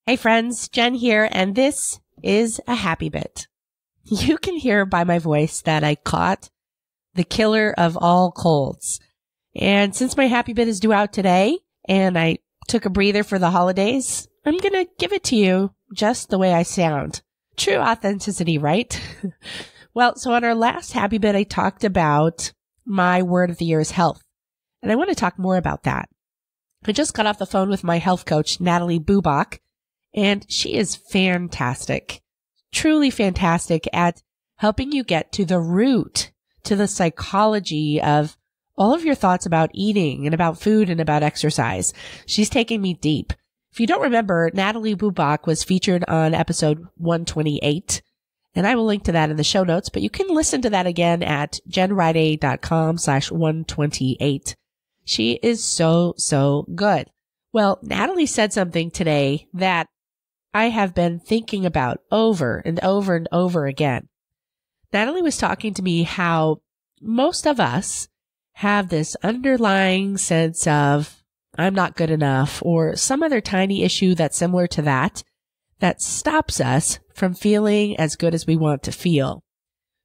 Hey friends, Jen here, and this is a happy bit. You can hear by my voice that I caught the killer of all colds. And since my happy bit is due out today, and I took a breather for the holidays, I'm going to give it to you just the way I sound. True authenticity, right? Well, so on our last happy bit, I talked about my word of the year is health. And I want to talk more about that. I just got off the phone with my health coach, Natalie Bubak, and she is fantastic, truly fantastic at helping you get to the root, to the psychology of all of your thoughts about eating and about food and about exercise. She's taking me deep. If you don't remember, Natalie Bubak was featured on episode 128, and I will link to that in the show notes, but you can listen to that again at jenriday.com/128. She is so good. Well, Natalie said something today that I have been thinking about over and over and over again. Natalie was talking to me how most of us have this underlying sense of, I'm not good enough, or some other tiny issue that's similar to that stops us from feeling as good as we want to feel.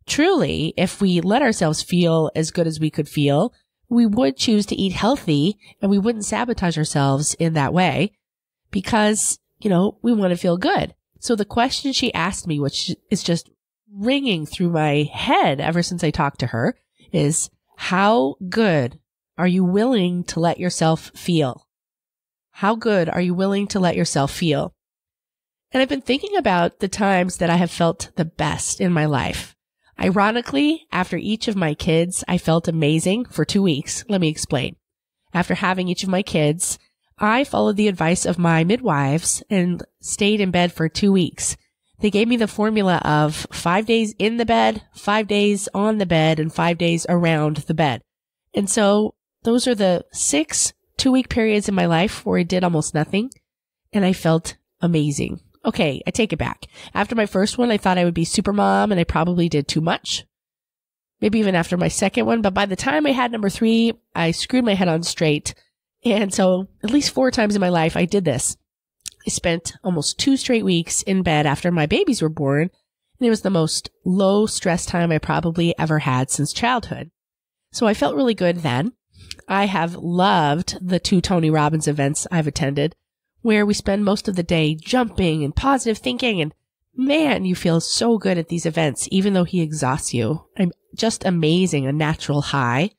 Truly, if we let ourselves feel as good as we could feel, we would choose to eat healthy and we wouldn't sabotage ourselves in that way because, we want to feel good. So the question she asked me, which is just ringing through my head ever since I talked to her, is how good are you willing to let yourself feel? How good are you willing to let yourself feel? And I've been thinking about the times that I have felt the best in my life. Ironically, after each of my kids, I felt amazing for 2 weeks. Let me explain. After having each of my kids, I followed the advice of my midwives and stayed in bed for 2 weeks. They gave me the formula of 5 days in the bed, 5 days on the bed, and 5 days around the bed. And so those are the 6 2-week periods in my life where I did almost nothing, and I felt amazing. Okay, I take it back. After my first one, I thought I would be super mom, and I probably did too much. Maybe even after my second one, but by the time I had number 3, I screwed my head on straight. And so at least 4 times in my life, I did this. I spent almost 2 straight weeks in bed after my babies were born, and it was the most low stress time I probably ever had since childhood. So I felt really good then. I have loved the 2 Tony Robbins events I've attended, where we spend most of the day jumping and positive thinking, and man, you feel so good at these events, even though he exhausts you. I'm just amazing, a natural high.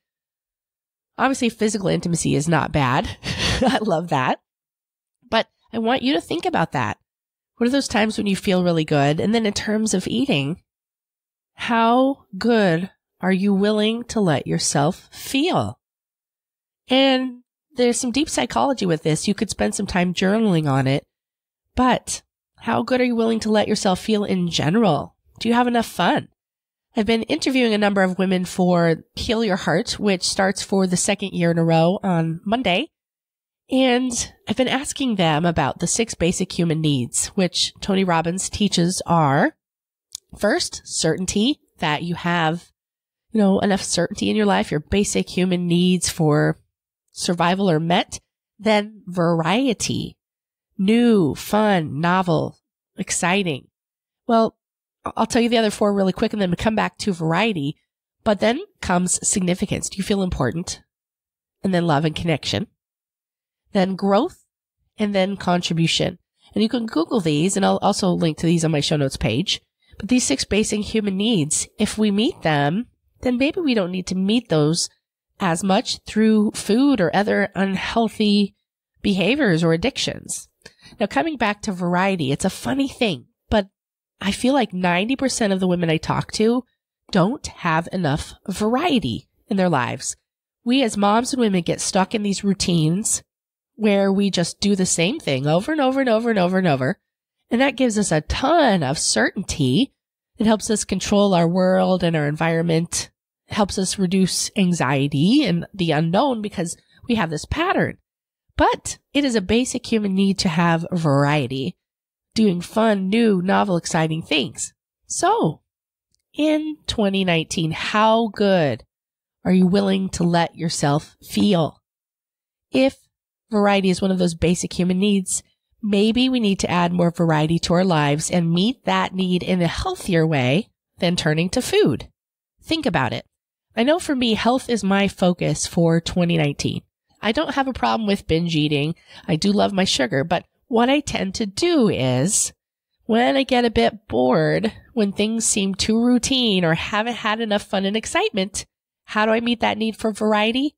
Obviously, physical intimacy is not bad. I love that. But I want you to think about that. What are those times when you feel really good? And then in terms of eating, how good are you willing to let yourself feel? And there's some deep psychology with this. You could spend some time journaling on it. But how good are you willing to let yourself feel in general? Do you have enough fun? I've been interviewing a number of women for Heal Your Heart, which starts for the 2nd year in a row on Monday. And I've been asking them about the 6 basic human needs, which Tony Robbins teaches are, first, certainty, that you have, enough certainty in your life, your basic human needs for survival are met. Then variety, new, fun, novel, exciting. Well, I'll tell you the other 4 really quick and then come back to variety. But then comes significance. Do you feel important? And then love and connection. Then growth, and then contribution. And you can Google these, and I'll also link to these on my show notes page. But these 6 basic human needs, if we meet them, then maybe we don't need to meet those as much through food or other unhealthy behaviors or addictions. Now, coming back to variety, it's a funny thing, but I feel like 90% of the women I talk to don't have enough variety in their lives. We as moms and women get stuck in these routines where we just do the same thing over and over and over and over and over. And that gives us a ton of certainty. It helps us control our world and our environment. It helps us reduce anxiety and the unknown because we have this pattern. But it is a basic human need to have variety, doing fun, new, novel, exciting things. So, in 2019, how good are you willing to let yourself feel? If variety is one of those basic human needs, maybe we need to add more variety to our lives and meet that need in a healthier way than turning to food. Think about it. I know for me, health is my focus for 2019. I don't have a problem with binge eating. I do love my sugar, but what I tend to do is when I get a bit bored, when things seem too routine or haven't had enough fun and excitement, how do I meet that need for variety?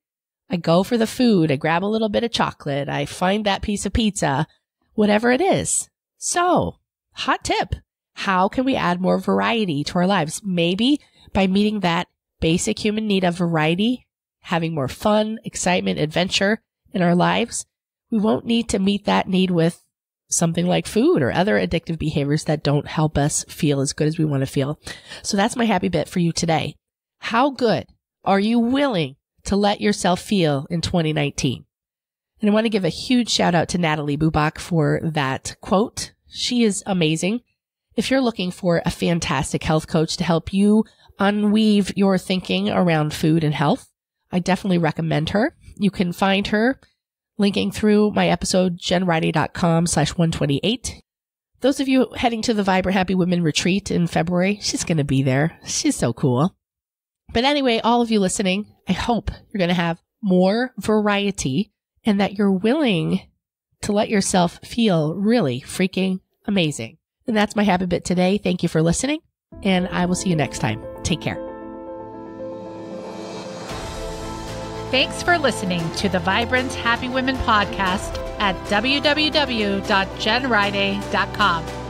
I go for the food. I grab a little bit of chocolate. I find that piece of pizza, whatever it is. So, hot tip. How can we add more variety to our lives? Maybe by meeting that basic human need of variety, having more fun, excitement, adventure in our lives. We won't need to meet that need with something like food or other addictive behaviors that don't help us feel as good as we want to feel. So that's my happy bit for you today. How good are you willing to let yourself feel in 2019? And I want to give a huge shout out to Natalie Bubak for that quote. She is amazing. If you're looking for a fantastic health coach to help you unweave your thinking around food and health, I definitely recommend her. You can find her linking through my episode, jenriday.com/128. Those of you heading to the Vibrant Happy Women retreat in February, she's going to be there. She's so cool. But anyway, all of you listening, I hope you're going to have more variety and that you're willing to let yourself feel really freaking amazing. And that's my happy bit today. Thank you for listening, and I will see you next time. Take care. Thanks for listening to the Vibrant Happy Women podcast at www.jenriday.com.